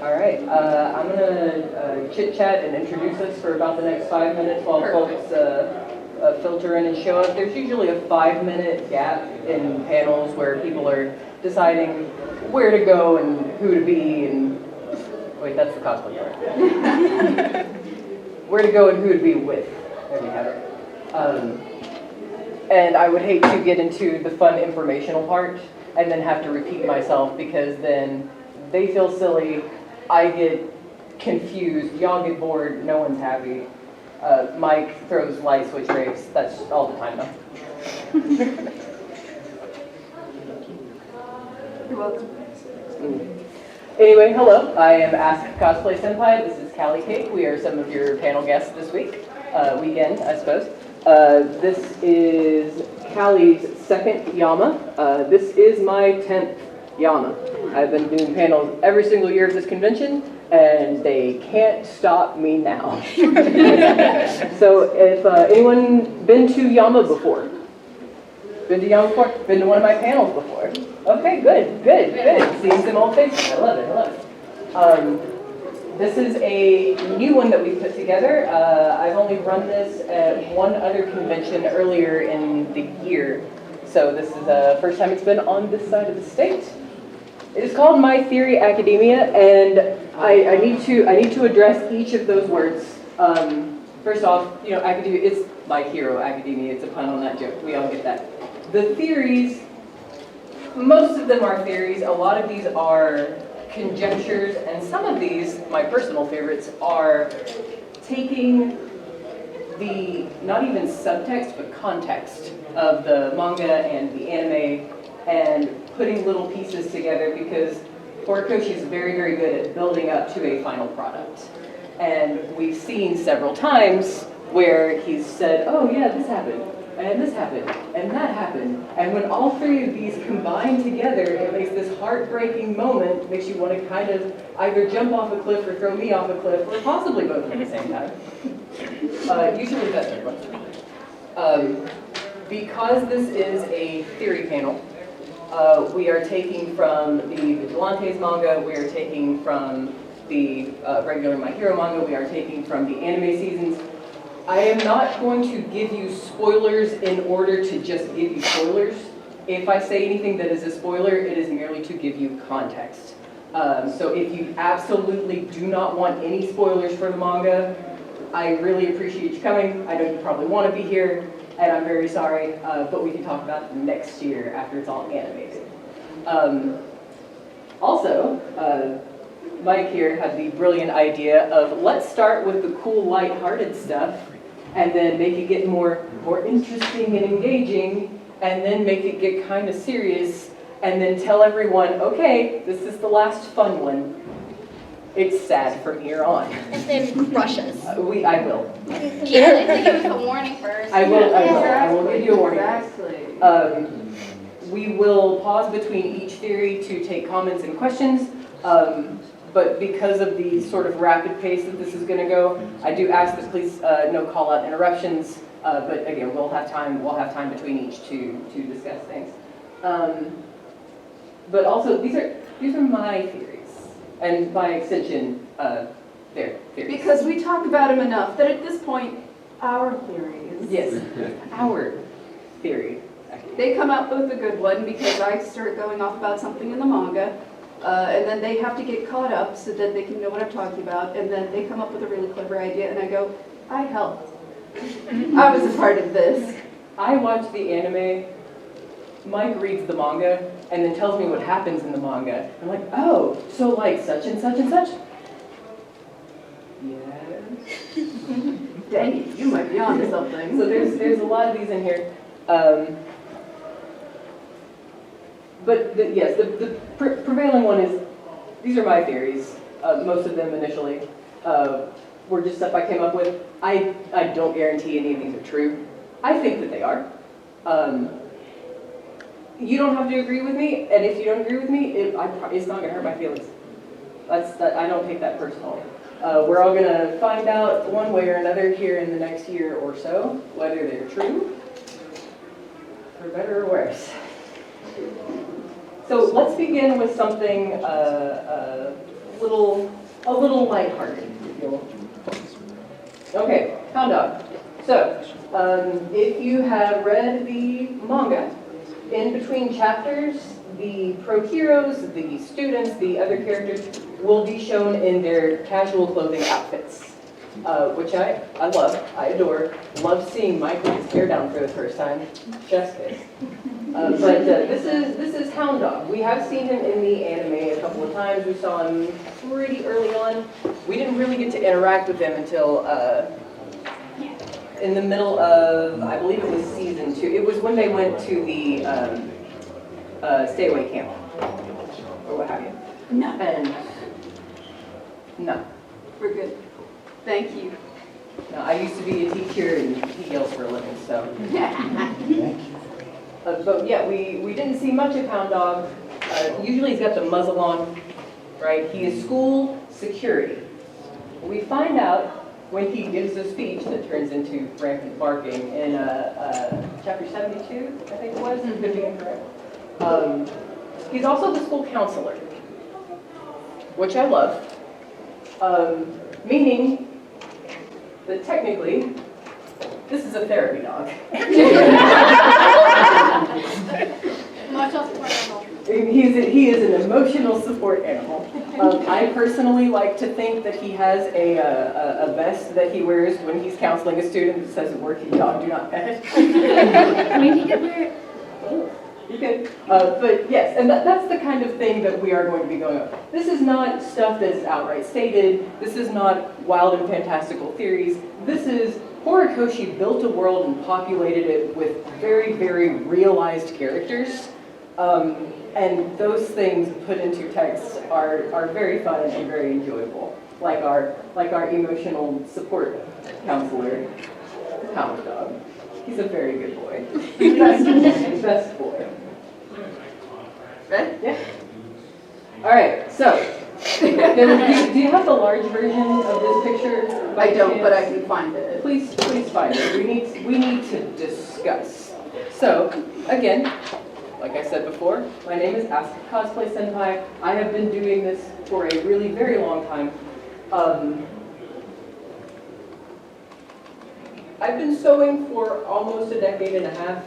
All right, I'm going to chit-chat and introduce us for about the next 5 minutes while folks filter in and show up. There's usually a 5-minute gap in panels where people are deciding where to go and who to be and... Wait, that's the cosplay part. Where to go and who to be with. There we have it. And I would hate to get into the fun informational part and then have to repeat myself, because then they feel silly, I get confused, y'all get bored, no one's happy. Mike throws light switch raves, that's all the time though. You're welcome. Anyway, hello, I am Ask Cosplay Senpai, this is Callie Cake, we are some of your panel guests this weekend, I suppose. This is Callie's second Yama. This is my 10th Yama. I've been doing panels every single year of this convention, and they can't stop me now. So if anyone been to Yama before? Been to Yama before? Been to one of my panels before? Okay, good. Seeing some old faces, I love it. This is a new one that we put together. I've only run this at one other convention earlier in the year, so this is the first time it's been on this side of the state. It is called My Theory Academia, and I need to address each of those words. First off, academia, it's like Hero Academia, it's a pun on that joke, we all get that. The theories, most of them are theories, a lot of these are conjectures, and some of these, my personal favorites, are taking the, not even subtext, but context of the manga and the anime and putting little pieces together, because Horikoshi is very, very good at building up to a final product. And we've seen several times where he's said, oh yeah, this happened, and this happened, and that happened. And when all three of these combine together, it makes this heartbreaking moment, makes you want to kind of either jump off a cliff or throw me off a cliff, or possibly both at the same time. Usually that's everyone. Because this is a theory panel, we are taking from the Vigilantes manga, we are taking from the regular My Hero manga, we are taking from the anime seasons. I am not going to give you spoilers in order to just give you spoilers. If I say anything that is a spoiler, it is merely to give you context. So if you absolutely do not want any spoilers for the manga, I really appreciate you coming. I know you probably want to be here, and I'm very sorry, but we can talk about it next year after it's all animated. Also, Mike here had the brilliant idea of let's start with the cool, light-hearted stuff, and then make it get more interesting and engaging, and then make it get kind of serious, and then tell everyone, okay, this is the last fun one. It's sad from here on. And then rush us. I will. Yeah, they give us a warning first. I will give you a warning. Exactly. We will pause between each theory to take comments and questions. But because of the sort of rapid pace that this is going to go, I do ask that please no call-out interruptions. But again, we'll have time between each to discuss things. But also, these are my theories, and by extension, their theories. Because we talk about them enough that at this point, our theories. Yes, our theory. They come up with a good one because I start going off about something in the manga. And then they have to get caught up so that they can know what I'm talking about, and then they come up with a really clever idea, and I go, I helped. I was a part of this. I watch the anime, Mike reads the manga, and then tells me what happens in the manga. I'm like, oh, so like such and such and such? Yes. Dang it, you might be onto something. So there's a lot of these in here. But yes, the prevailing one is, these are my theories, most of them initially were just stuff I came up with. I don't guarantee any of these are true. I think that they are. You don't have to agree with me, and if you don't agree with me, it's not going to hurt my feelings. I don't take that personally. We're all going to find out one way or another here in the next year or so, whether they're true, for better or worse. So let's begin with something a little lighthearted, if you will. Okay, Hound Dog. So, if you have read the manga, in between chapters, the pro heroes, the students, the other characters will be shown in their casual clothing outfits, which I love, I adore. Love seeing Mike with his hair down for the first time. Chef's kiss. But this is Hound Dog. We have seen him in the anime a couple of times. We saw him pretty early on. We didn't really get to interact with him until in the middle of, I believe it was season 2. It was when they went to the stay away camp, or what have you. No, And no, we're good. Thank you. no, I used to be a teacher and he yells for a living, so. But yeah, we didn't see much of Hound Dog. Usually he's got the muzzle on, right? He is school security. We find out when he gives a speech that turns into rampant barking in chapter 72, I think it was, could be incorrect. He's also the school counselor, which I love, meaning that technically, this is a therapy dog. Emotional support animal. He is an emotional support animal. I personally like to think that he has a vest that he wears when he's counseling a student that says, "Working dog, do not pet." I mean, he could wear it. You can, but yes, and that's the kind of thing that we are going to be going over. This is not stuff that's outright stated. This is not wild and fantastical theories. This is Horikoshi built a world and populated it with very, very realized characters. And those things put into text are very fun and very enjoyable. Like our emotional support counselor, Hound Dog. He's a very good boy. Best boy. Right? Yeah. All right. So, do you have the large version of this picture? I don't, but I can find it. Please find it. We need to discuss. So, again, like I said before, my name is Ask Cosplay Senpai. I have been doing this for a really very long time. I've been sewing for almost a decade and a half,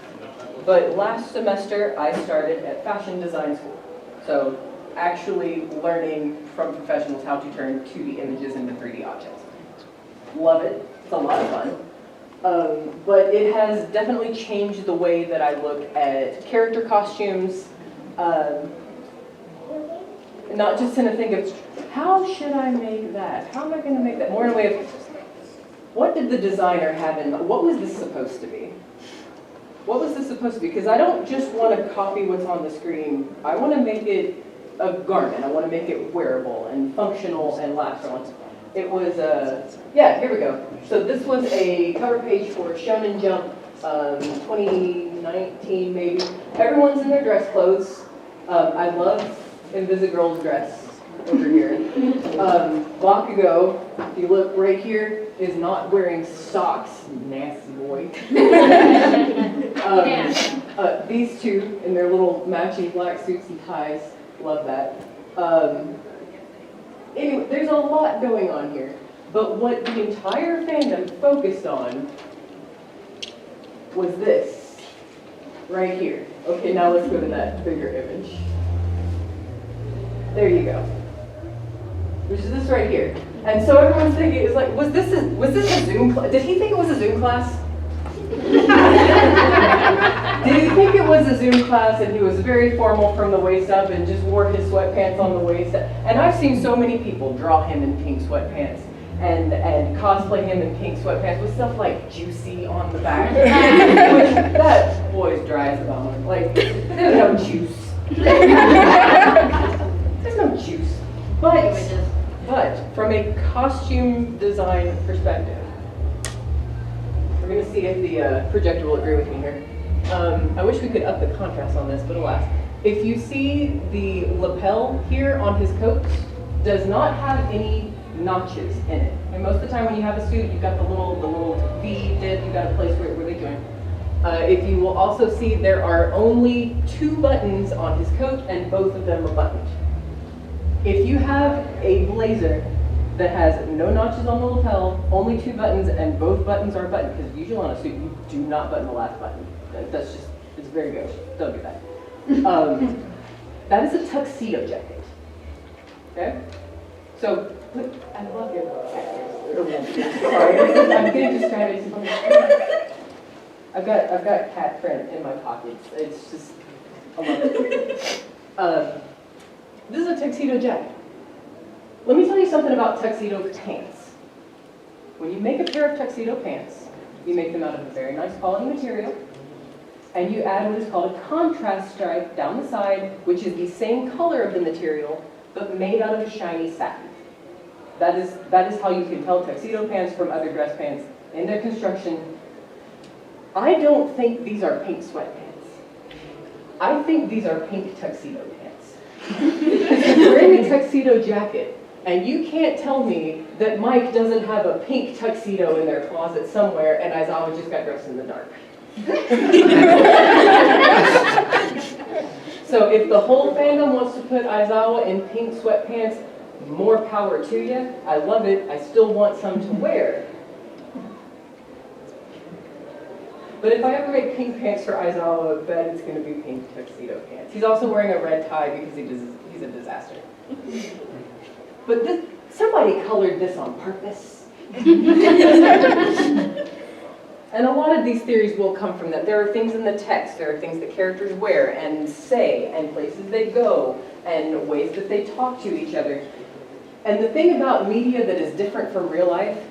but last semester I started at fashion design school. So actually learning from professionals how to turn 2D images into 3D objects. Love it. It's a lot of fun. But it has definitely changed the way that I look at character costumes, not just in a thing of, how should I make that? How am I going to make that? More in a way of, what did the designer have in mind? What was this supposed to be? What was this supposed to be? Because I don't just want to copy what's on the screen. I want to make it a garment. I want to make it wearable and functional and last on. It was, yeah, here we go. So this was a cover page for Shonen Jump 2019 maybe. Everyone's in their dress clothes. I love Invisigirl's dress over here. Bakugo, if you look right here, is not wearing socks, nasty boy. These two in their little matching black suits and ties, love that. Anyway, there's a lot going on here, but what the entire fandom focused on was this, right here. Okay, now let's go to that bigger image. There you go. Which is this right here. And so everyone's thinking, it's like, was this a Zoom class? Did he think it was a Zoom class? Did he think it was a Zoom class and he was very formal from the waist up and just wore his sweatpants on the waist? And I've seen so many people draw him in pink sweatpants and cosplay him in pink sweatpants with stuff like juicy on the back. Which, that boy's dry as a bone. Like, there's no juice. There's no juice. But from a costume design perspective, we're going to see if the projector will agree with me here. I wish we could up the contrast on this, but alas. If you see the lapel here on his coat, does not have any notches in it. And most of the time when you have a suit, you've got the little V dip, you've got a place where they join. If you will also see, there are only 2 buttons on his coat, and both of them are buttoned. If you have a blazer that has no notches on the lapel, only 2 buttons, and both buttons are buttoned, because usually on a suit, you do not button the last button. That's just, it's very gauche. Don't do that. That is a tuxedo jacket. Okay? So, I love your sorry, I'm getting distracted. I've got cat print in my pockets. It's just, I love it. This is a tuxedo jacket. Let me tell you something about tuxedo pants. When you make a pair of tuxedo pants, you make them out of a very nice quality material, and you add what is called a contrast stripe down the side, which is the same color of the material, but made out of shiny satin. That is how you can tell tuxedo pants from other dress pants in their construction. I don't think these are pink sweatpants. I think these are pink tuxedo pants. Because you're wearing a tuxedo jacket, and you can't tell me that Mike doesn't have a pink tuxedo in their closet somewhere, and Aizawa just got dressed in the dark. So if the whole fandom wants to put Aizawa in pink sweatpants, more power to you. I love it. I still want some to wear. But if I ever make pink pants for Aizawa, I bet it's going to be pink tuxedo pants. He's also wearing a red tie because he's a disaster. But somebody colored this on purpose. And a lot of these theories will come from that. There are things in the text, there are things that characters wear and say, and places they go, and ways that they talk to each other. And the thing about media that is different from real life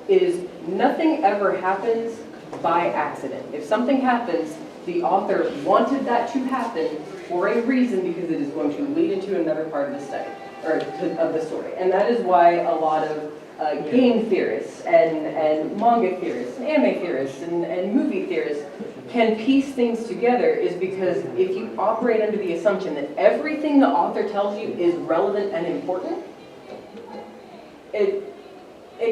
is nothing ever happens by accident. If something happens, the author wanted that to happen for a reason, because it is going to lead into another part of the study, or of the story. And that is why a lot of game theorists and manga theorists and anime theorists and movie theorists can piece things together, is because if you operate under the assumption that everything the author tells you is relevant and important, it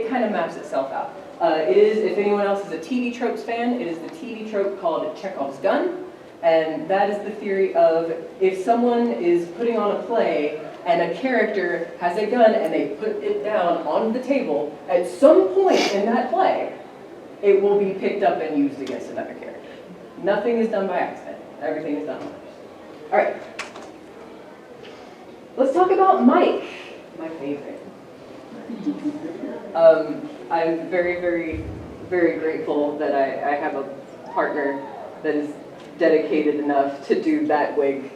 kind of maps itself out. It is, if anyone else is a TV tropes fan, it is the TV trope called Chekhov's gun. And that is the theory of, if someone is putting on a play and a character has a gun and they put it down on the table, at some point in that play, it will be picked up and used against another character. Nothing is done by accident. Everything is done on purpose. All right. Let's talk about Mike, my favorite. I'm very, very, very grateful that I have a partner that is dedicated enough to do that wig.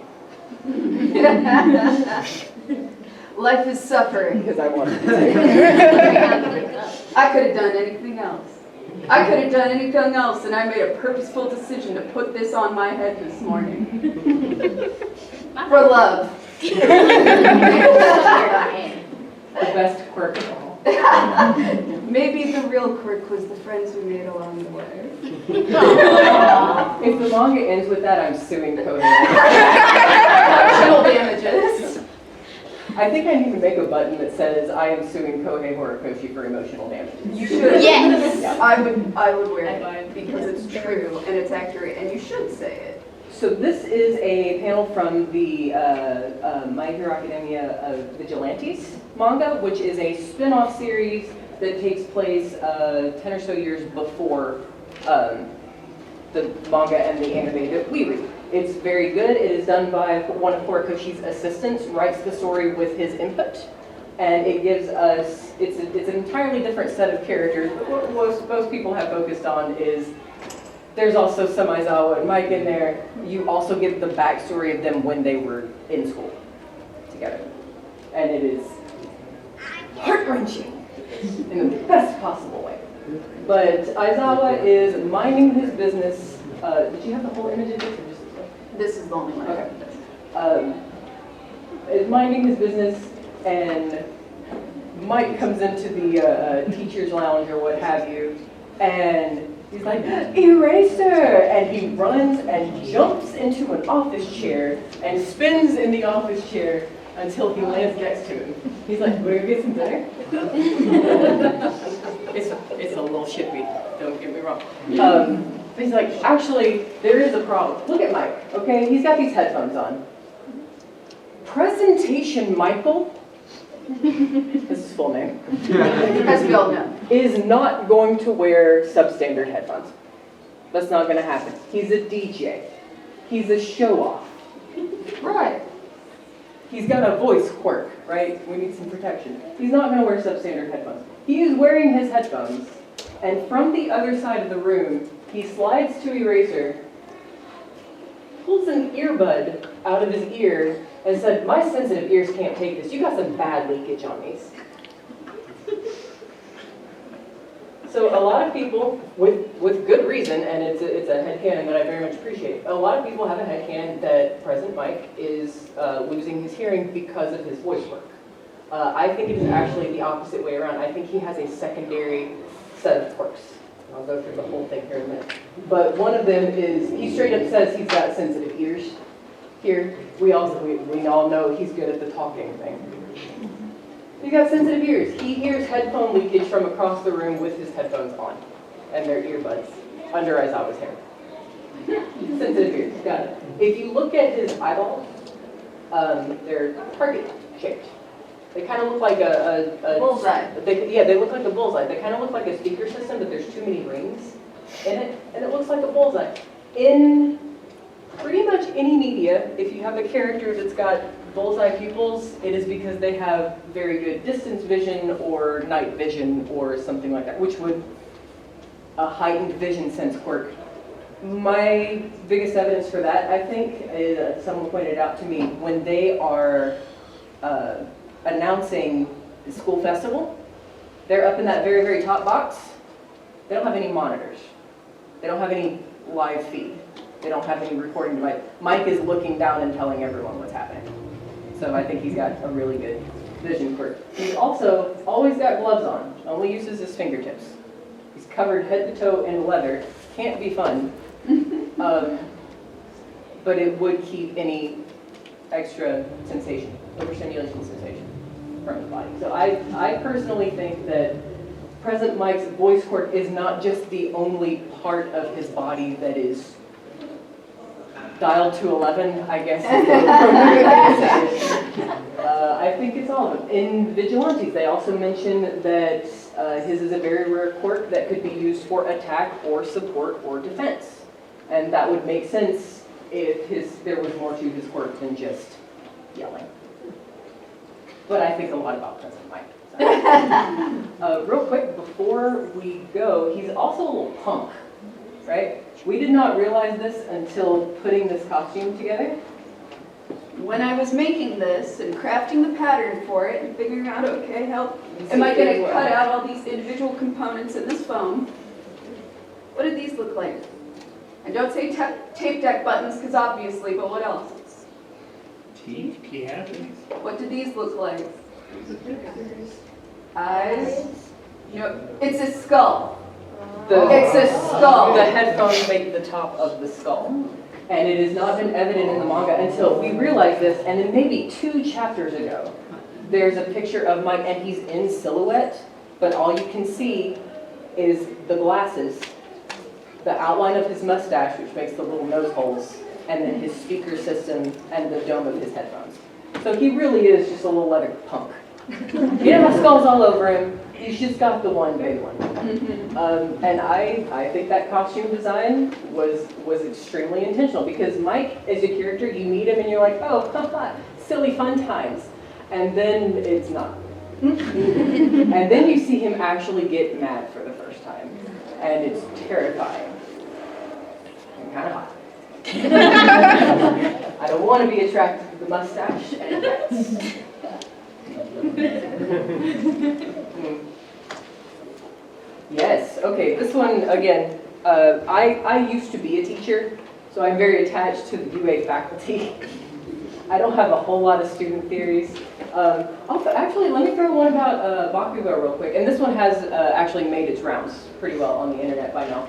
Life is suffering. Because I wanted to. I could have done anything else. I could have done anything else, and I made a purposeful decision to put this on my head this morning. For love. The best quirk of all. Maybe the real quirk was the friends we made along the way. If the manga ends with that, I'm suing Koei. Emotional damages. I think I need to make a button that says, I am suing Kohei Horikoshi for emotional damages. You should. Yes. Yeah. I would wear it because it's true and it's accurate, and you should say it. So this is a panel from the My Hero Academia Vigilantes manga, which is a spin-off series that takes place 10 or so years before the manga and the anime that we read. It's very good. It is done by one of Horikoshi's assistants, writes the story with his input, and it gives us, it's an entirely different set of characters, but what most people have focused on is there's also some Aizawa and Mike in there. You also get the backstory of them when they were in school together. And it is heart-wrenching in the best possible way. But Aizawa is minding his business. Did you have the whole image of this, or just this one? This is the only one. Okay. Is minding his business, and Mike comes into the teacher's lounge or what have you, and he's like, eraser! And he runs and jumps into an office chair and spins in the office chair until he lands next to him. He's like, we're gonna get some dinner? It's a little shippy, don't get me wrong. But he's like, actually, there is a problem. Look at Mike, okay? He's got these headphones on. Presentation Michael this is full name, As we all know. is not going to wear substandard headphones. That's not going to happen. He's a DJ. He's a show-off. Right. He's got a voice quirk, right? We need some protection. He's not going to wear substandard headphones. He is wearing his headphones, and from the other side of the room, he slides to Eraser, pulls an earbud out of his ear, and said, "My sensitive ears can't take this. You got some bad leakage on these." So a lot of people, with good reason, and it's a headcanon that I very much appreciate, a lot of people have a headcanon that President Mike is losing his hearing because of his voice work. I think it is actually the opposite way around. I think he has a secondary set of quirks. I'll go through the whole thing here in a minute. But one of them is, he straight up says he's got sensitive ears. Here, we all know he's good at the talking thing. He's got sensitive ears. He hears headphone leakage from across the room with his headphones on and their earbuds under Aizawa's hair. Sensitive ears, got it. If you look at his eyeballs, they're target shaped. They kind of look like a Bullseye. They look like a bullseye. They kind of look like a speaker system, but there's too many rings in it, and it looks like a bullseye. In pretty much any media, if you have a character that's got bullseye pupils, it is because they have very good distance vision or night vision or something like that, which would a heightened vision sense quirk. My biggest evidence for that, I think, is someone pointed out to me when they are announcing the school festival. They're up in that very, very top box. They don't have any monitors. They don't have any live feed. They don't have any recording device. Mike is looking down and telling everyone what's happening. So I think he's got a really good vision quirk. He's also always got gloves on, only uses his fingertips. He's covered head to toe in leather. Can't be fun. But it would keep any extra sensation, overstimulation sensation from his body. So I personally think that President Mike's voice quirk is not just the only part of his body that is dialed to 11, I guess. I think it's all of them. In Vigilantes, they also mention that his is a very rare quirk that could be used for attack or support or defense. And that would make sense if there was more to his quirk than just yelling. But I think a lot about President Mike. So. Real quick, before we go, he's also a little punk, right? We did not realize this until putting this costume together. When I was making this and crafting the pattern for it and figuring out, okay, how am I going to cut out all these individual components in this foam? What did these look like? And don't say tape deck buttons, because obviously, but what else? Teeth? Yeah. What do these look like? Eyes? No, it's a skull. It's a skull. The headphones make the top of the skull. And it has not been evident in the manga until we realized this, and then maybe 2 chapters ago, there's a picture of Mike, and he's in silhouette, but all you can see is the glasses, the outline of his mustache, which makes the little nose holes, and then his speaker system and the dome of his headphones. So he really is just a little leather punk. He doesn't have skulls all over him. He's just got the one big one. And I think that costume design was extremely intentional, because Mike, as a character, you meet him and you're like, oh, haha, silly fun times. And then it's not. And then you see him actually get mad for the first time. And it's terrifying. And kind of hot. I don't want to be attracted to the mustache and hats. Yes, okay, this one, again, I used to be a teacher, so I'm very attached to the UA faculty. I don't have a whole lot of student theories. Actually, let me throw one about Bakugo real quick, and this one has actually made its rounds pretty well on the internet by now.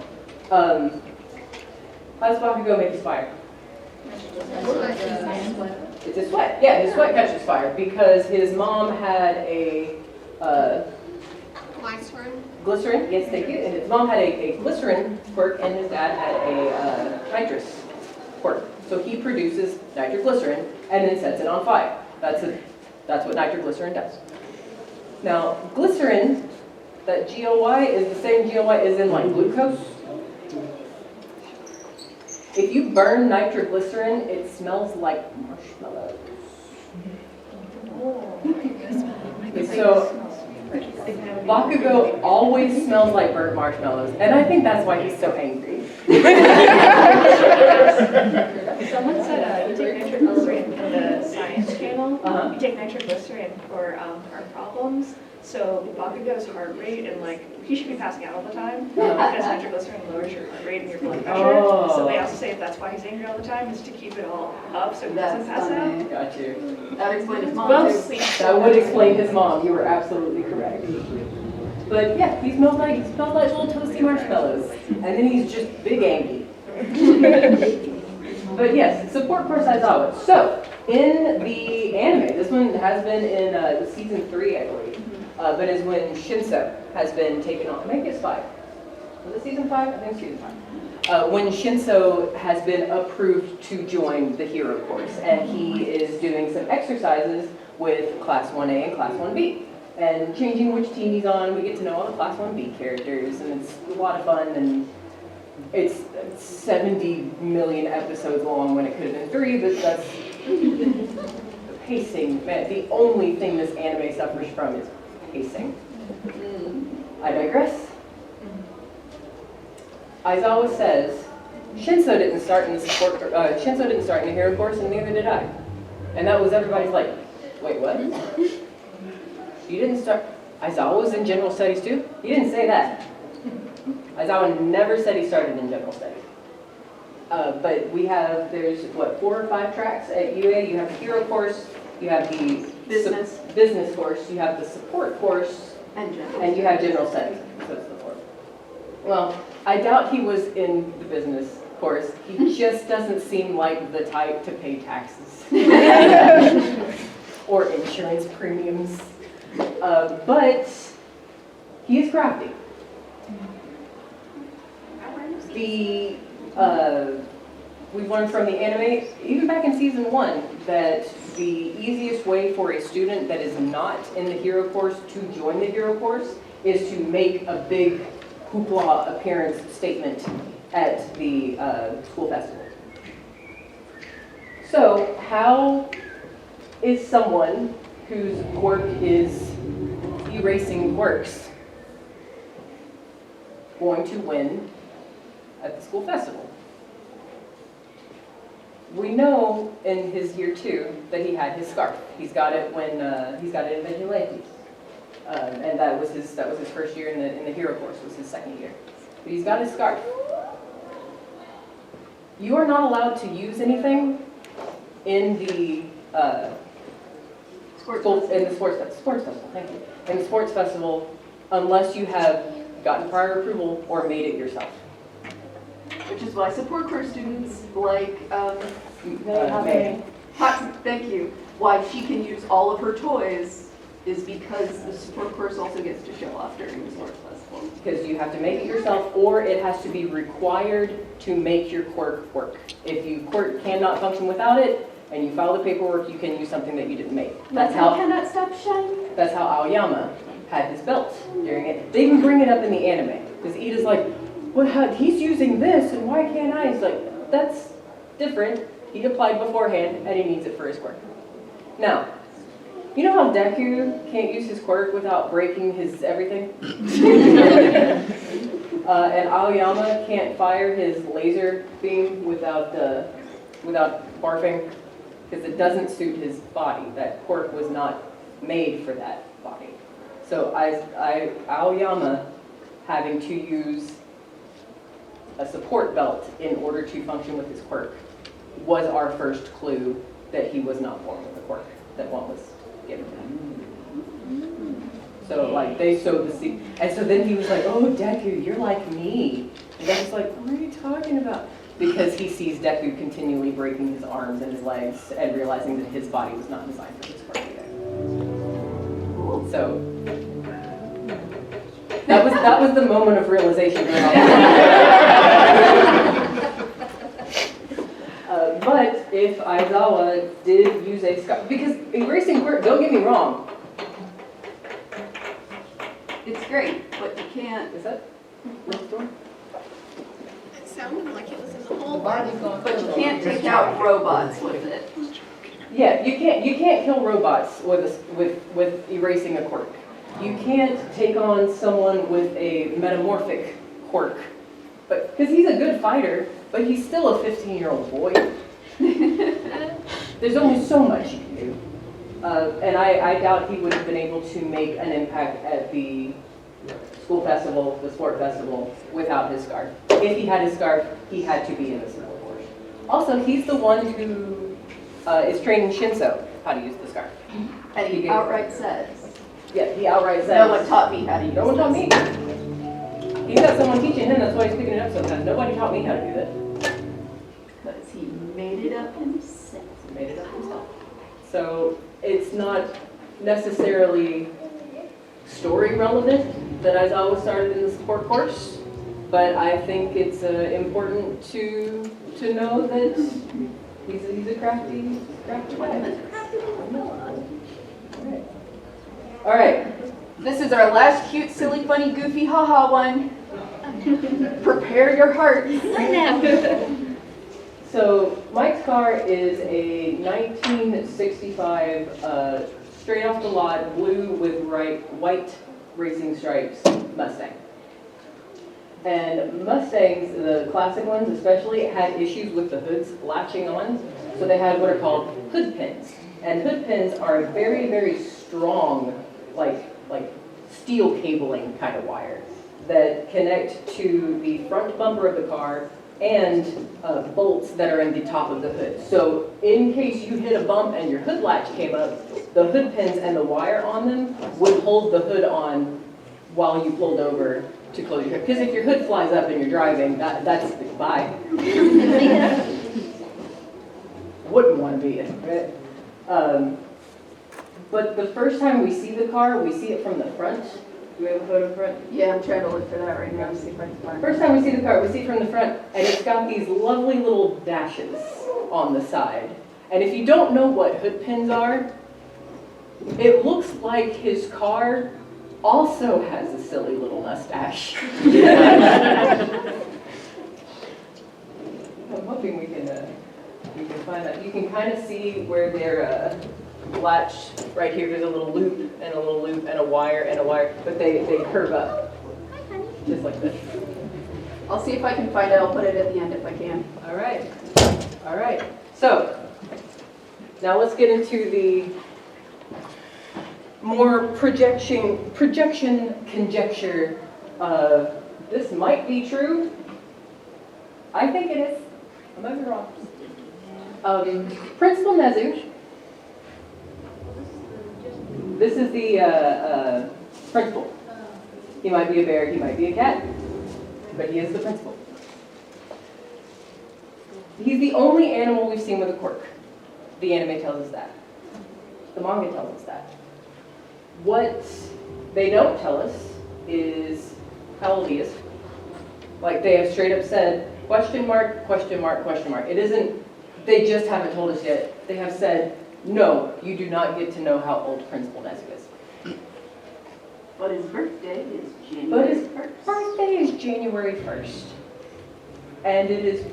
How does Bakugo make his fire? It's his sweat. Yeah, his sweat catches fire because his mom had a glycerin. Yes, thank you. And his mom had a glycerin quirk, and his dad had a nitrous quirk. So he produces nitroglycerin and then sets it on fire. That's what nitroglycerin does. Now, glycerin, that GLY is the same GLY as in like glucose. If you burn nitroglycerin, it smells like marshmallows. So, Bakugo always smells like burnt marshmallows, and I think that's why he's so angry. Someone said you take nitroglycerin for the science channel. Uh-huh. You take nitroglycerin for heart problems. So Bakugo's heart rate and like he should be passing out all the time because nitroglycerin lowers your heart rate and your blood pressure. Oh. So they also say that's why he's angry all the time is to keep it all up so he doesn't That's pass out. funny. Got you. That explains his mom Well, too. sleep. That would explain his mom. You were absolutely correct. But yeah, he smells like little toasty marshmallows, and then he's just big angry. But yes, support course Aizawa. So in the anime, this one has been in season 3, I believe. But is when Shinso has been taken on. I think it's 5. Was it season 5? I think it's season 5. When Shinso has been approved to join the hero course, and he is doing some exercises with Class 1A and Class 1B, and changing which team he's on. We get to know all the Class 1B characters, and it's a lot of fun, and it's 70 million episodes long when it could have been 3, but that's the pacing. Man, the only thing this anime suffers from is pacing. I digress. Aizawa says, Shinso didn't start in the hero course, and neither did I. And that was everybody's like, wait, what? You didn't start? Aizawa was in general studies too? He didn't say that. Aizawa never said he started in general studies. But there's what, 4 or 5 tracks at UA. You have the hero course, you have the business course, you have the support course, and you have general studies. So it's the 4. Well, I doubt he was in the business course. He just doesn't seem like the type to pay taxes or insurance premiums. But he is crafty. We've learned from the anime, even back in season 1, that the easiest way for a student that is not in the hero course to join the hero course is to make a big hoopla appearance statement at the school festival. So how is someone whose work is erasing works going to win at the school festival? We know in his year 2 that he had his scarf. He's got it when he's got it in Vigilantes, and that was his first year in the hero course. Was his second year, but he's got his scarf. You are not allowed to use anything in the sports festival. Thank you. In the sports festival, unless you have gotten prior approval or made it yourself. Which is why support course students like May. Thank you. Why she can use all of her toys is because the support course also gets to show off during the sports festival. Because you have to make it yourself, or it has to be required to make your quirk work. If your quirk cannot function without it, and you file the paperwork, you can use something that you didn't make. That's how cannot stop shining. That's how Aoyama had his belt during it. They even bring it up in the anime. Because Ida's like, well, he's using this, and why can't I? It's like, that's different. He applied beforehand, and he needs it for his quirk. Now, you know how Deku can't use his quirk without breaking his everything? And Aoyama can't fire his laser beam without barfing, because it doesn't suit his body. That quirk was not made for that body. So Aoyama having to use a support belt in order to function with his quirk was our first clue that he was not born with a quirk, that one was given to him. So like they sowed the seed, and so then he was like, oh Deku, you're like me. And Deku's like, what are you talking about? Because he sees Deku continually breaking his arms and his legs and realizing that his body was not designed for his quirk either. So that was the moment of realization. But if Aizawa did use a scarf, because erasing quirk, don't get me wrong, It's great, but you can't, Is that next door? It sounded like it was in the hallway. Barbie's going but you can't take out robots with it. Yeah, you can't kill robots with erasing a quirk. You can't take on someone with a metamorphic quirk, but because he's a good fighter, but he's still a 15-year-old boy. There's only so much you can do, and I doubt he would have been able to make an impact at the school festival, the sport festival, without his scarf. If he had his scarf, he had to be in the snow, of course. Also, he's the one who is training Shinso how to use the scarf. And he outright says, Yeah, he outright says. no one taught me how to use No one taught me. this. He's got someone teaching him, that's why he's picking it up sometimes. Nobody taught me how to do this. Because he made it up himself. He made it up himself. So it's not necessarily story relevant that I always started in the sport course, but I think it's important to know that he's a crafty guy. All right. This is our last cute, silly, funny, goofy, haha one. Prepare your heart. So Mike's car is a 1965 straight off the lot, blue with white racing stripes Mustang. And Mustangs, the classic ones especially, had issues with the hoods latching on. So they had what are called hood pins. And hood pins are very, very strong, like steel cabling kind of wire that connect to the front bumper of the car and bolts that are in the top of the hood. So in case you hit a bump and your hood latch came up, the hood pins and the wire on them would hold the hood on while you pulled over to close your hood. Because if your hood flies up and you're driving, that's goodbye. Wouldn't want to be in, right? But the first time we see the car, we see it from the front. Do we have a photo front? Yeah, I'm trying to look for that right now, see if I can find it. First time we see the car, we see it from the front, and it's got these lovely little dashes on the side. And if you don't know what hood pins are, it looks like his car also has a silly little mustache. I'm hoping we can find that. You can kind of see where they're latched right here. There's a little loop and a little loop and a wire, but they curve up just like this. I'll see if I can find it, I'll put it at the end if I can. All right. So now let's get into the more projection conjecture. This might be true. I think it is. I might be wrong. Principal Nezu. This is the principal. He might be a bear, he might be a cat, but he is the principal. He's the only animal we've seen with a quirk. The anime tells us that. The manga tells us that. What they don't tell us is how old he is. Like they have straight up said, question mark, question mark, question mark. It isn't, they just haven't told us yet. They have said, no, you do not get to know how old Principal Nezu is. But his birthday is But January his 1st. birthday is January 1st. And it is,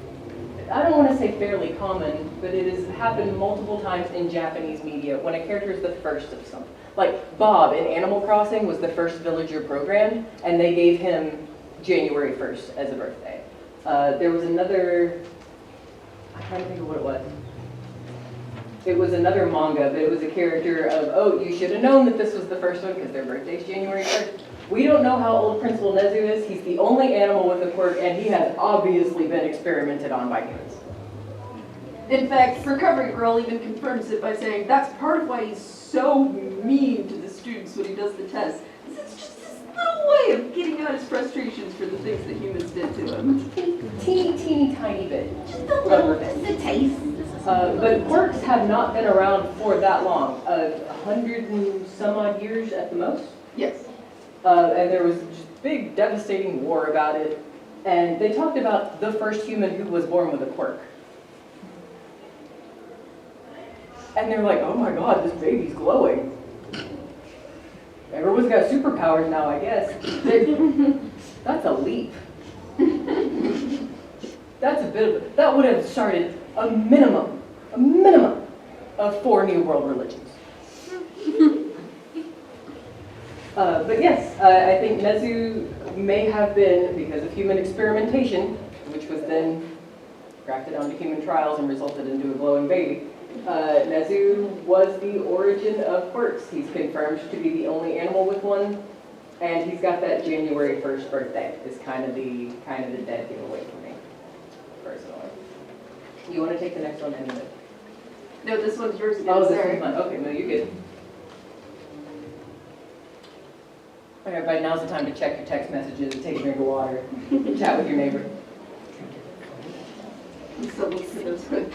I don't want to say fairly common, but it has happened multiple times in Japanese media when a character is the first of something. Like Bob in Animal Crossing was the first villager programmed, and they gave him January 1st as a birthday. There was another, I'm trying to think of what it was. It was another manga, but it was a character of, oh, you should have known that this was the first one because their birthday's January 1st. We don't know how old Principal Nezu is. He's the only animal with a quirk, and he has obviously been experimented on by humans. In fact, Recovery Girl even confirms it by saying that's part of why he's so mean to the students when he does the test. It's just this little way of getting out his frustrations for the things that humans did to him. Teeny tiny bit. Just a little bit, the taste. But quirks have not been around for that long. 100 and some odd years at the most. Yes. And there was just big devastating war about it. And they talked about the first human who was born with a quirk. And they're like, oh my God, this baby's glowing. everyone's got superpowers now, I guess. That's a leap. That's a bit of that would have started a minimum of 4 New World religions. But yes, I think Nezu may have been, because of human experimentation, which was then grafted onto human trials and resulted into a glowing baby, Nezu was the origin of quirks. He's confirmed to be the only animal with one, and he's got that January 1st birthday. Is kind of the dead giveaway for me, personally. You want to take the next one anyway? No, this one's yours again, Oh, this sorry. one's mine. Okay, no, you're good. All right, everybody, now's the time to check your text messages, take a drink of water, chat with your neighbor. I'm still looking for those ones.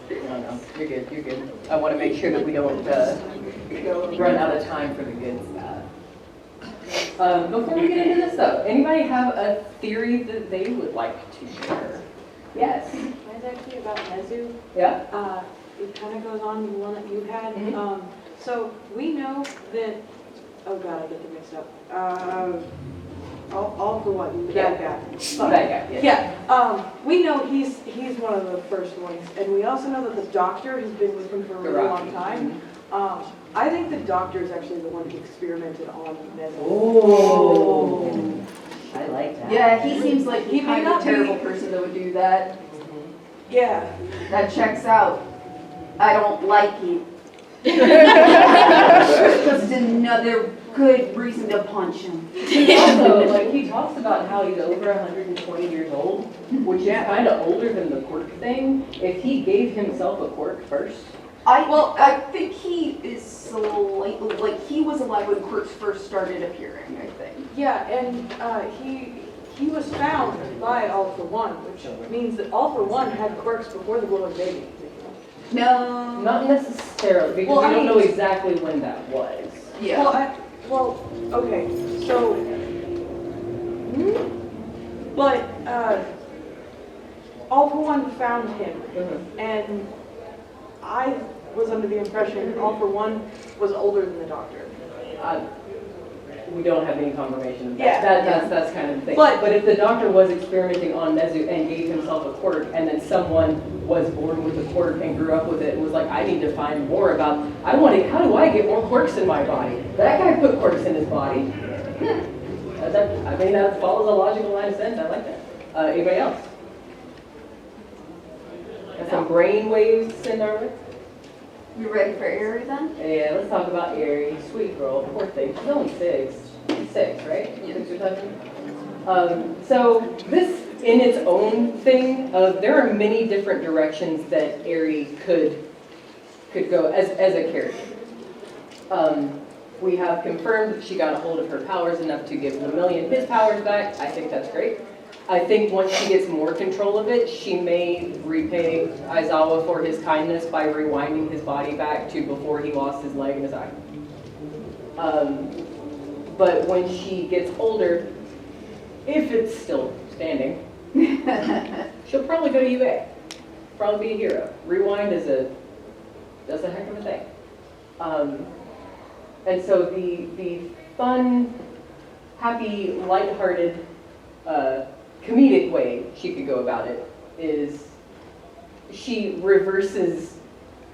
No, you're good, you're good. I want to make sure that we don't run out of time for the good stuff. Before we get into this though, anybody have a theory that they would like to share? Yes. Mine's actually about Nezu. Yeah? It kind of goes on to the one that you had. Mhm. So we know that, oh God, I get them mixed up. All for one, the bad guy. Oh, that guy, yes. Yeah, we know he's one of the first ones, and we also know that the doctor has been with him for a really long time. I think the doctor is actually the one who experimented on Nezu. Oh, I like that. Yeah, he seems like He the may kind of not be- terrible person that would do that. Yeah. That checks out. I don't like you. Just another good reason to punch him. Also, like, he talks about how he's over 120 years old, which is kind of older than the quirk thing. If he gave himself a quirk first, I think he is slightly, like, he was alive when quirks first started appearing, I think. Yeah, and he was found by All for One, which means that All for One had quirks before the glowing baby. No. not necessarily, because Well, we I don't mean- know exactly when that was. Yeah. Well, okay, so, but All for One found him, and I was under the impression All for One was older than the doctor. We don't have any confirmation of that. Yeah. That's kind of the thing. But- But if the doctor was experimenting on Nezu and gave himself a quirk, and then someone was born with a quirk and grew up with it and was like, I need to find more about, how do I get more quirks in my body? That guy put quirks in his body. I mean, that follows a logical line of sense. I like that. Anybody else? Got some brain waves to send our way? You ready for Aerie then? Yeah, let's talk about Aerie. Sweet girl, poor thing. She's only 6. 6, right? Yeah. 6 or 7. So this, in its own thing, there are many different directions that Aerie could go as a character. We have confirmed that she got a hold of her powers enough to give Lemillion his powers back. I think that's great. I think once she gets more control of it, she may repay Aizawa for his kindness by rewinding his body back to before he lost his leg and his eye. But when she gets older, if it's still standing, she'll probably go to UA. Probably be a hero. Rewind that's a heck of a thing. And so the fun, happy, lighthearted, comedic way she could go about it is she reverses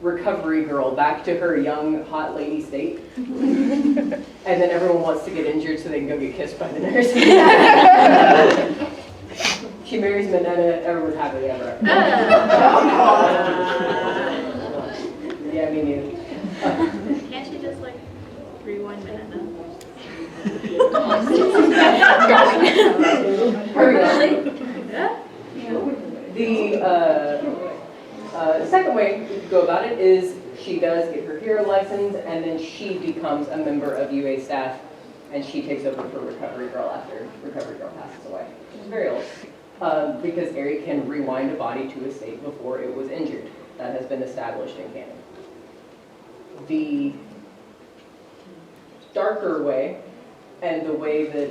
recovery girl back to her young hot lady state, and then everyone wants to get injured so they can go get kissed by the nurse. She marries Manetta, everyone's happily ever after. Yeah, me neither. Can't you just like rewind minute now? The second way we could go about it is she does get her hero license, and then she becomes a member of UA staff, and she takes over for Recovery Girl after Recovery Girl passes away. She's very old, because Aerie can rewind a body to a state before it was injured. That has been established in canon. The darker way, and the way that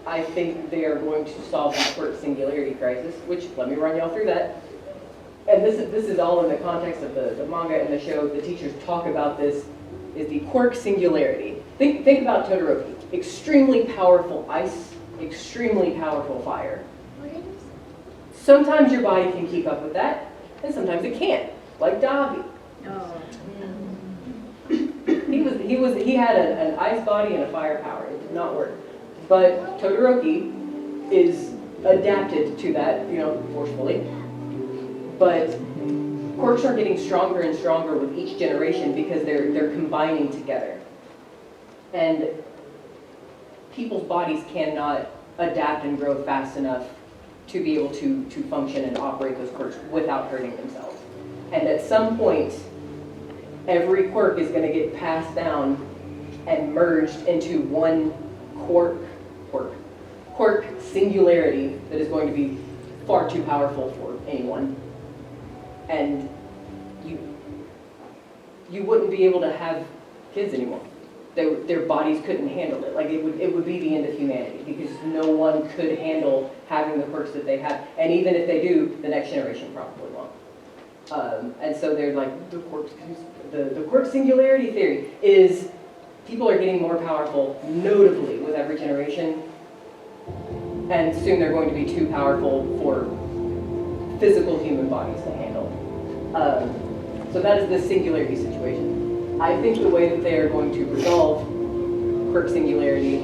I think they are going to solve the quirk singularity crisis, which, let me run y'all through that. And this is all in the context of the manga and the show. The teachers talk about this is the quirk singularity. Think about Todoroki. Extremely powerful ice, extremely powerful fire. Sometimes your body can keep up with that, and sometimes it can't, like Davi. He had an ice body and a fire power. It did not work. But Todoroki is adapted to that, forcefully. But quirks are getting stronger and stronger with each generation because they're combining together. And people's bodies cannot adapt and grow fast enough to be able to function and operate those quirks without hurting themselves. And at some point, every quirk is going to get passed down and merged into one quirk singularity that is going to be far too powerful for anyone. And you wouldn't be able to have kids anymore. Their bodies couldn't handle it. Like it would be the end of humanity because no one could handle having the quirks that they have. And even if they do, the next generation probably won't. And so they're like the quirk singularity theory is people are getting more powerful, notably with every generation, and soon they're going to be too powerful for physical human bodies to handle. So that is the singularity situation. I think the way that they are going to resolve quirk singularity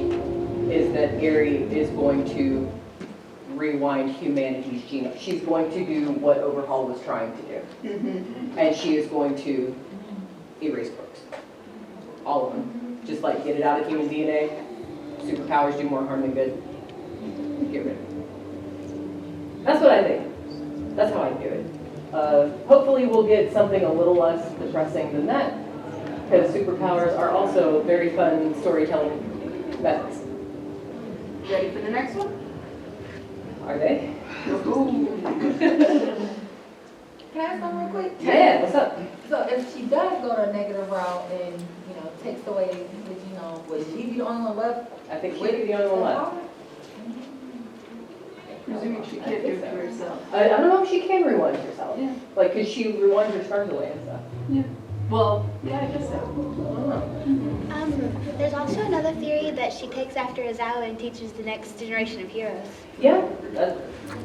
is that Eri is going to rewind humanity's genome. She's going to do what Overhaul was trying to do. And she is going to erase quirks. All of them. Just like get it out of human DNA. Superpowers do more harm than good. Get rid of it. That's what I think. That's how I do it. Hopefully we'll get something a little less depressing than that. Because superpowers are also very fun storytelling methods. Ready for the next one? Are they? Can I ask one real quick? Yeah, what's up? So if she does go the negative route and, takes away the genome, would she be the only one left? I think she'd be the only one left. Presuming she can't do it to herself. I don't know if she can rewind herself. Yeah. Like, could she rewind her scars away and stuff? Well, yeah, I guess so. I don't know. There's also another theory that she takes after Aizawa and teaches the next generation of heroes. Yeah,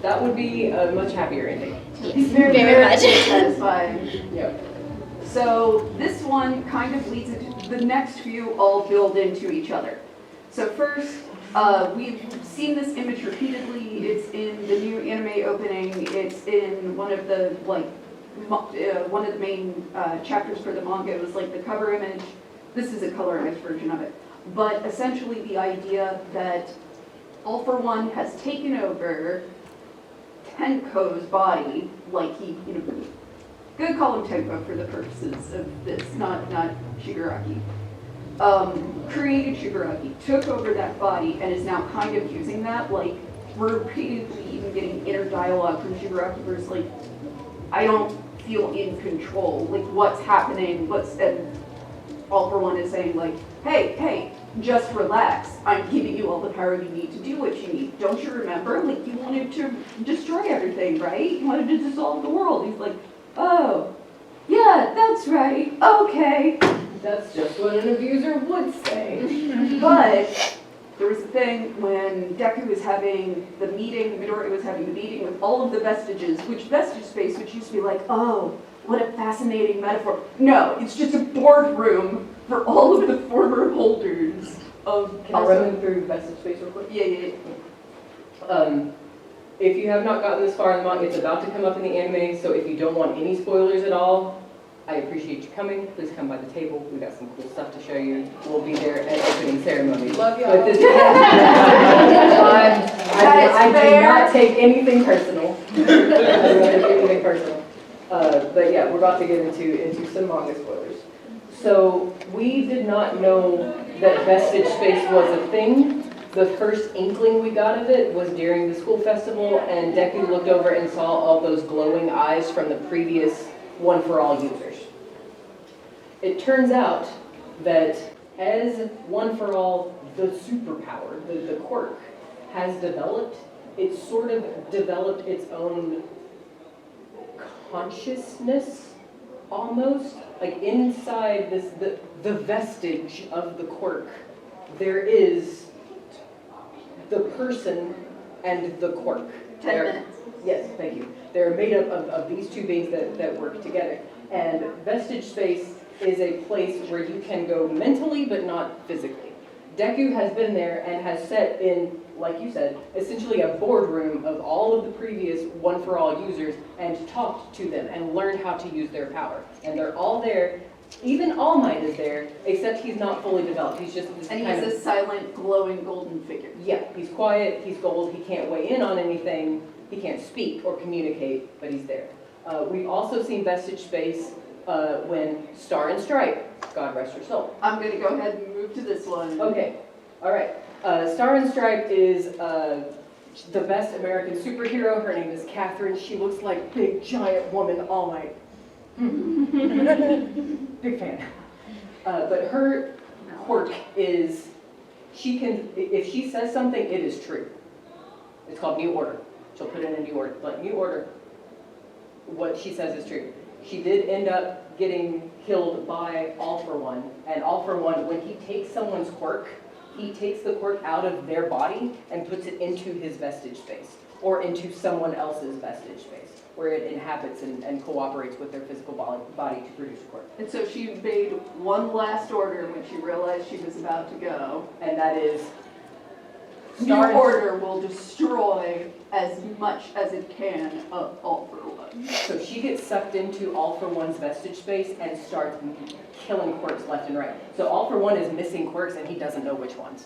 that would be a much happier ending. He's very, Very much. Satisfying. Yep. So this one kind of leads into the next few all build into each other. So first, we've seen this image repeatedly. It's in the new anime opening. It's in one of the one of the main chapters for the manga. It was like the cover image. This is a colorized version of it. But essentially the idea that All for One has taken over Tenko's body, like he, gonna call him Tenko for the purposes of this, not Shigaraki. Created Shigaraki, took over that body, and is now kind of using that, like, we're repeatedly even getting inner dialogue from Shigaraki where it's like, I don't feel in control, like, what's happening, and All for One is saying, like, hey, just relax, I'm giving you all the power you need to do what you need. Don't you remember? Like, you wanted to destroy everything, right? You wanted to dissolve the world. He's like, oh, yeah, that's right, okay. That's just what an abuser would say. But there was a thing when Deku was having the meeting, Midori was having the meeting with all of the vestiges, which vestige space, which used to be like, oh, what a fascinating metaphor. No, it's just a boardroom for all of the former holders of... Can I run through vestige space real quick? Yeah. If you have not gotten this far in the manga, it's about to come up in the anime, so if you don't want any spoilers at all, I appreciate you coming. Please come by the table. We got some cool stuff to show you. We'll be there at opening ceremony. Love y'all. But this I do not take anything personal. I do not take anything personal. But yeah, we're about to get into some manga spoilers. So we did not know that vestige space was a thing. The first inkling we got of it was during the school festival, and Deku looked over and saw all those glowing eyes from the previous One for All users. It turns out that as One for All, the superpower, the quirk, has developed, it's sort of developed its own consciousness, almost. like inside the vestige of the quirk, there is the person and the quirk. 10 minutes. Yes, thank you. They're made up of these two beings that work together. And vestige space is a place where you can go mentally but not physically. Deku has been there and has set in, like you said, essentially a boardroom of all of the previous One for All users and talked to them and learned how to use their power. And they're all there. Even All Might is there, except he's not fully developed. He's just this And kind he's of, a silent, glowing golden figure. yeah, he's quiet, he's gold, he can't weigh in on anything, he can't speak or communicate, but he's there. We've also seen vestige space when Star and Stripe, God rest her soul. I'm going to go ahead and move to this one. Okay, all right. Star and Stripe is the best American superhero. Her name is Catherine. She looks like big, giant woman, All Might. Big fan. But her quirk is, she can, if she says something, it is true. It's called New Order. She'll put in a New Order. But New Order, what she says is true. She did end up getting killed by All for One. And All for One, when he takes someone's quirk, he takes the quirk out of their body and puts it into his vestige space, or into someone else's vestige space, where it inhabits and cooperates with their physical body to produce a quirk. And so she made one last order when she realized she was about to go. And that is, New Order will destroy as much as it can of All for One. so she gets sucked into All for One's vestige space and starts killing quirks left and right. So All for One is missing quirks and he doesn't know which ones,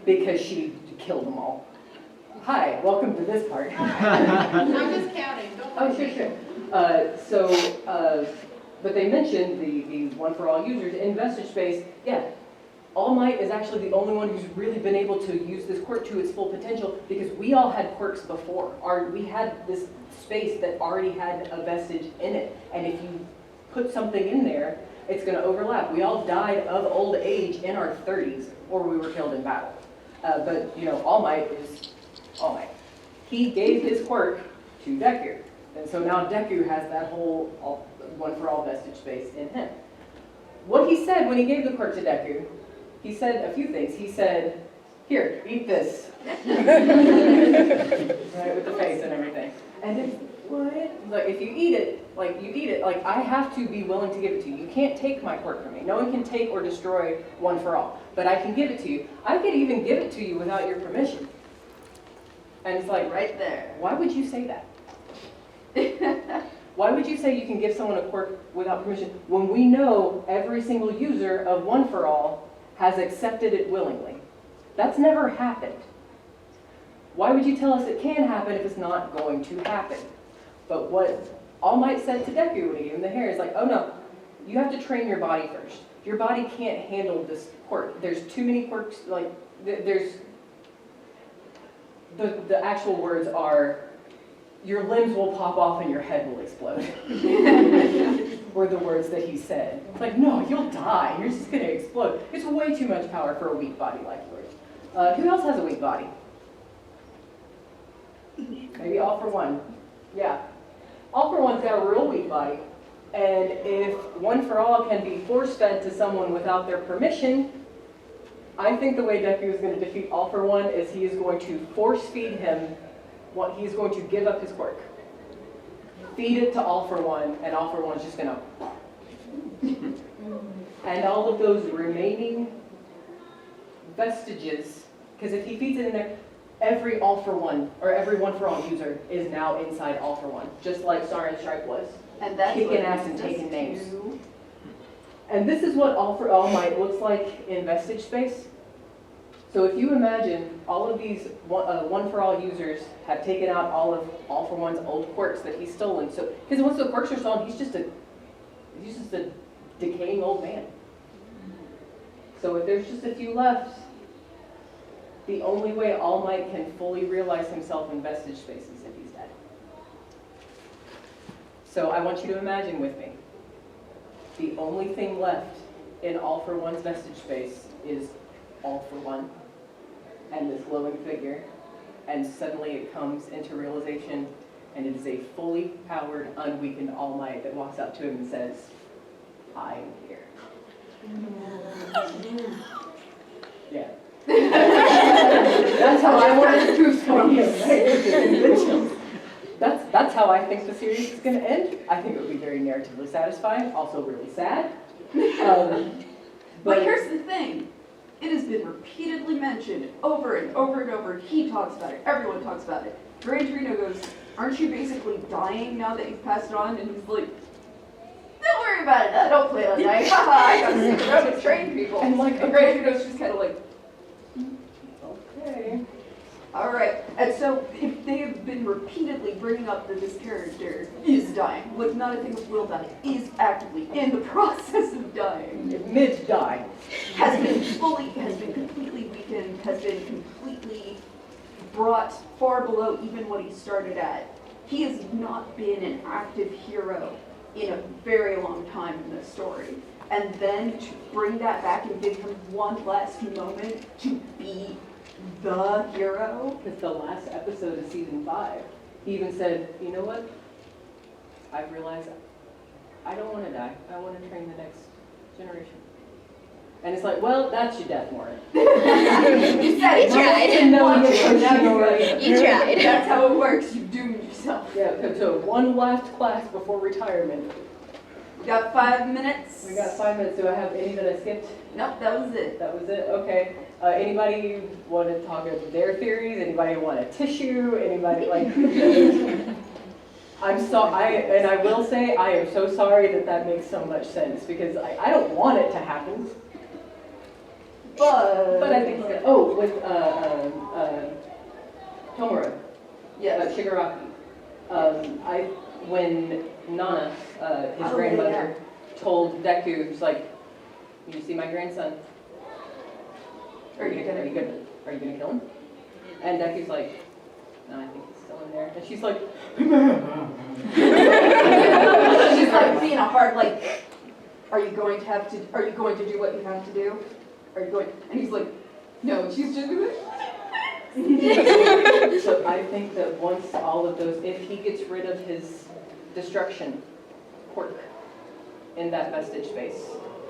because she killed them all. Hi, welcome to this part. I'm just counting, don't Oh, sure. But they mentioned the One for All users in vestige space. Yeah, All Might is actually the only one who's really been able to use this quirk to its full potential, because we all had quirks before. We had this space that already had a vestige in it, and if you put something in there, it's going to overlap. We all died of old age in our 30s, or we were killed in battle. But you know, All Might is All Might. He gave his quirk to Deku, and so now Deku has that whole One for All vestige space in him. What he said when he gave the quirk to Deku, he said a few things. He said, "Here, eat this," right, with the face and everything. And if what? Like if you eat it, like I have to be willing to give it to you. You can't take my quirk from me. No one can take or destroy One for All, but I can give it to you. I could even give it to you without your permission. And it's like, Right there. why would you say that? Why would you say you can give someone a quirk without permission when we know every single user of One for All has accepted it willingly? That's never happened. Why would you tell us it can happen if it's not going to happen? But what All Might said to Deku when he gave him the hair is like, oh no, you have to train your body first. Your body can't handle this quirk. There's too many quirks, like, there's, the actual words are, your limbs will pop off and your head will explode. Were the words that he said. It's like, no, you'll die. You're just going to explode. It's way too much power for a weak body like yours. Who else has a weak body? Maybe All for One. Yeah. All for One's got a real weak body. And if One for All can be force-fed to someone without their permission, I think the way Deku is going to defeat All for One is he is going to force-feed him what he's going to give up his quirk. Feed it to All for One, and All for One's just going to... And all of those remaining vestiges, because if he feeds it in there, every All for One, or every One for All user is now inside All for One, just like Star and Stripe was. And that's Kicking what ass and leads taking us names. to- And this is what All for All Might looks like in vestige space. So if you imagine all of these One for All users have taken out all of All for One's old quirks that he's stolen. So because once the quirks are stolen, he's just a decaying old man. So if there's just a few left, the only way All Might can fully realize himself in vestige space is if he's dead. So I want you to imagine with me. The only thing left in All for One's vestige space is All for One and this glowing figure. And suddenly it comes into realization, and it is a fully powered, unweakened All Might that walks up to him and says, I'm here. Yeah. That's how I want it to go. That's how I think the series is going to end. I think it would be very narratively satisfying, also really sad. But here's the thing. It has been repeatedly mentioned over and over and over. He talks about it. Everyone talks about it. Gran Torino goes, aren't you basically dying now that you've passed on? And he's like, don't worry about it. Don't play that night. Haha, I got to stick around and train people. And like, And Gran Torino's just kind of like, okay. all right. And so if they have been repeatedly bringing up that this character is dying, like not a thing will die, is actively in the process of dying, Mid-die. has been completely weakened, has been completely brought far below even what he started at. He has not been an active hero in a very long time in this story. And then to bring that back and give him one last moment to be the hero. It's the last episode of season 5. He even said, you know what? I've realized I don't want to die. I want to train the next generation. And it's like, well, that's your death warrant. You said it. tried. No, you You tried. That's how it works. You doomed yourself. Yeah, so one last class before retirement. We got 5 minutes. We got 5 minutes. Do I have any that I skipped? Nope, that was it. That was it? Okay. Anybody want to talk about their theories? Anybody want a tissue? Anybody like... I will say, I am so sorry that makes so much sense because I don't want it to happen. But I think it's good. Oh, with Tomura, Yes. Shigaraki. When Nana, his grandmother, told Deku, she's like, "You see my grandson? Are you gonna kill him?" And Deku's like, "No, I think he's still in there." And she's like, She's like being a hard like, are you going to do what you have to do? Are you going? And he's like, no. And she's just doing it. So I think that once all of those, if he gets rid of his destruction quirk in that vestige space,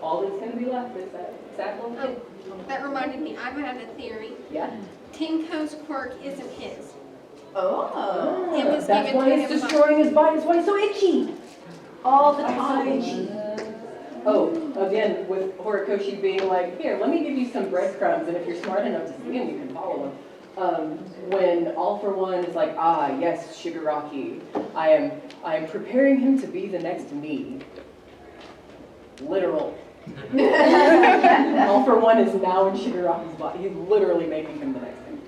all that's going to be left is that little kid. That reminded me, I have a theory. Yeah. Tinko's quirk isn't his. Oh. It was That's given why to it's him by- destroying his body. That's why he's so itchy. All the time. Oh, again, with Horikoshi being like, here, let me give you some breadcrumbs, and if you're smart enough to see him, you can follow him. When All for One is like, ah, yes, Shigaraki, I am preparing him to be the next me. Literal. All for One is now in Shigaraki's body. He's literally making him the next him.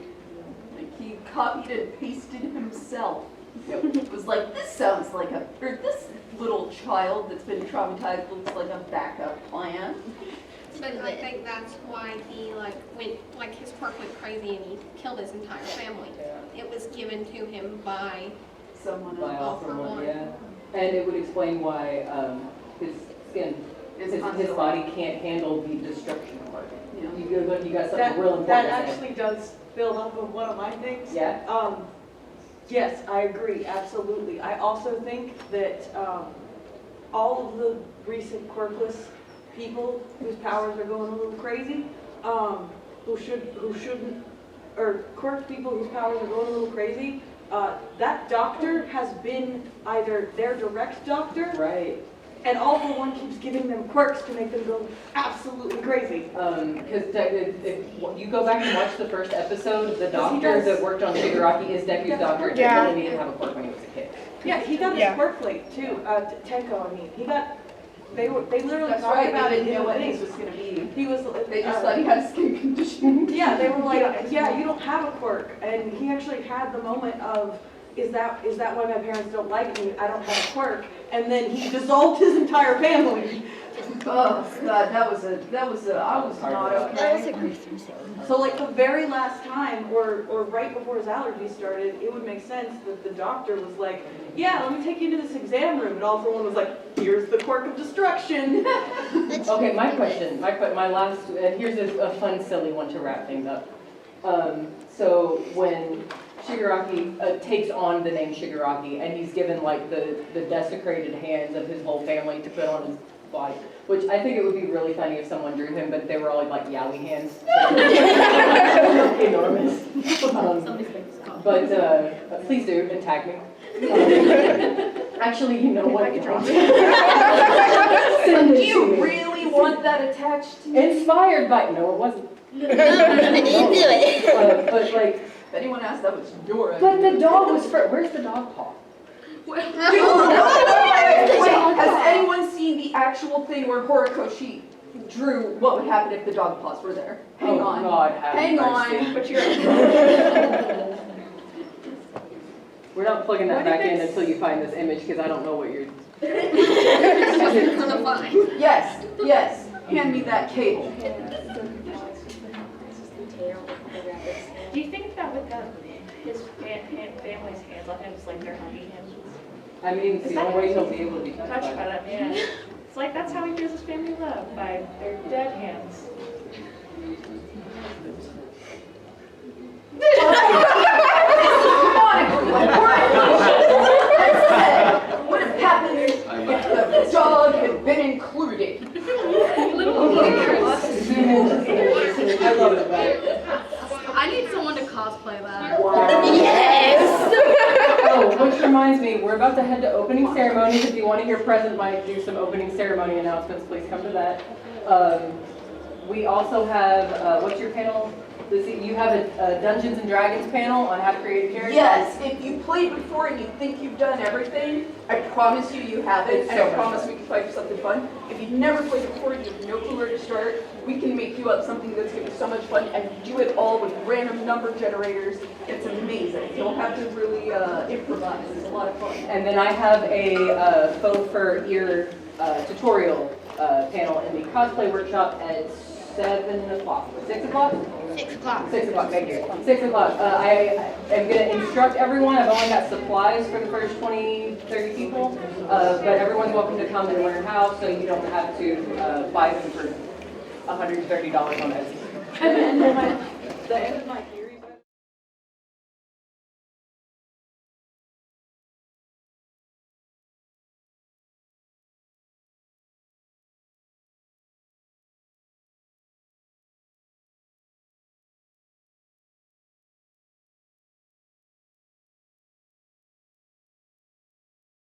Like he copied and pasted himself. It was like, this sounds like this little child that's been traumatized looks like a backup plan. But I think that's why he went his quirk went crazy and he killed his entire family. Yeah. It was given to him by Someone By else. All for One, yeah. And it would explain why his skin, his body can't handle the destruction part. Yeah. You got something That, real important that to say. actually does build up of one of my things. Yeah? Yes, I agree, absolutely. I also think that all of the recent quirkless people whose powers are going a little crazy, who shouldn't, or quirk people whose powers are going a little crazy, that doctor has been either their direct doctor, Right. and All for One keeps giving them quirks to make them go absolutely crazy. Because if you go back and watch the first episode, the he doctor does. that worked on Shigaraki is Deku's doctor. And Yeah. he really didn't have a quirk when he was a kid. Yeah, he got his Yeah. quirk late too. Tenko, I mean, he got. They literally That's talked right. about They it didn't in know the what thing. this was gonna be. He was. They just thought he had a skin condition. Yeah, they were like, yeah, you don't have a quirk, and he actually had the moment of, is that why my parents don't like me? I don't have a quirk, and then he dissolved his entire family. Oh God, that was I was not That was a okay. gruesome scene. So like the very last time, or right before his allergies started, it would make sense that the doctor was like, yeah, let me take you to this exam room, and All for One was like, here's the quirk of destruction. Okay, my question, my last, and here's a fun, silly one to wrap things up. So when Shigaraki takes on the name Shigaraki, and he's given like the desecrated hands of his whole family to put on his body, which I think it would be really funny if someone drew him, but they were all like yowie hands. Enormous. Somebody's making this call. But please do, and tag me. Actually, you know what? Send Do it to you me. really want that attached to you? Inspired by, no, it wasn't. No, I didn't do it. But like, If anyone asked, that was your idea. but the dog was where's the dog paw? Wait, has anyone seen the actual thing where Horikoshi drew what would happen if the dog paws were there? Hang Oh, on. God, have Hang mercy. on. But you're, We're not plugging that What back if in it's- until you find this image, because I don't know what you're. It's gonna find. Yes, yes. Hand me that cable. do you think that with his family's hands on him, it's like their honey hands? I mean, it's the only way he'll be able to be touched Touched by by. them, yeah. It's like that's how he feels his family love, by their dead hands. What would have happened if the dog had been included? I love it, right? I need someone to cosplay that. Yes. Oh, which reminds me, we're about to head to opening ceremonies. If you want to hear President Mike do some opening ceremony announcements, please come to that. We also have, what's your panel? You have a Dungeons and Dragons panel on how to create characters. Yes, if you played before and you think you've done everything, I promise you haven't, It's and so I much promise fun. we can find you something fun. If you've never played before and you have no clue where to start, we can make you up something that's going to be so much fun, and do it all with random number generators. It's amazing. You don't have to really improvise. It's a lot of fun. And then I have a faux fur ear tutorial panel in the cosplay workshop at 7 o'clock, 6 o'clock? 6 o'clock. 6 o'clock, thank you. 6 o'clock. I am going to instruct everyone. I've only got supplies for the first 20, 30 people, but everyone's welcome to come and learn how, so you don't have to buy them for $130 on Etsy. And then the end of my year.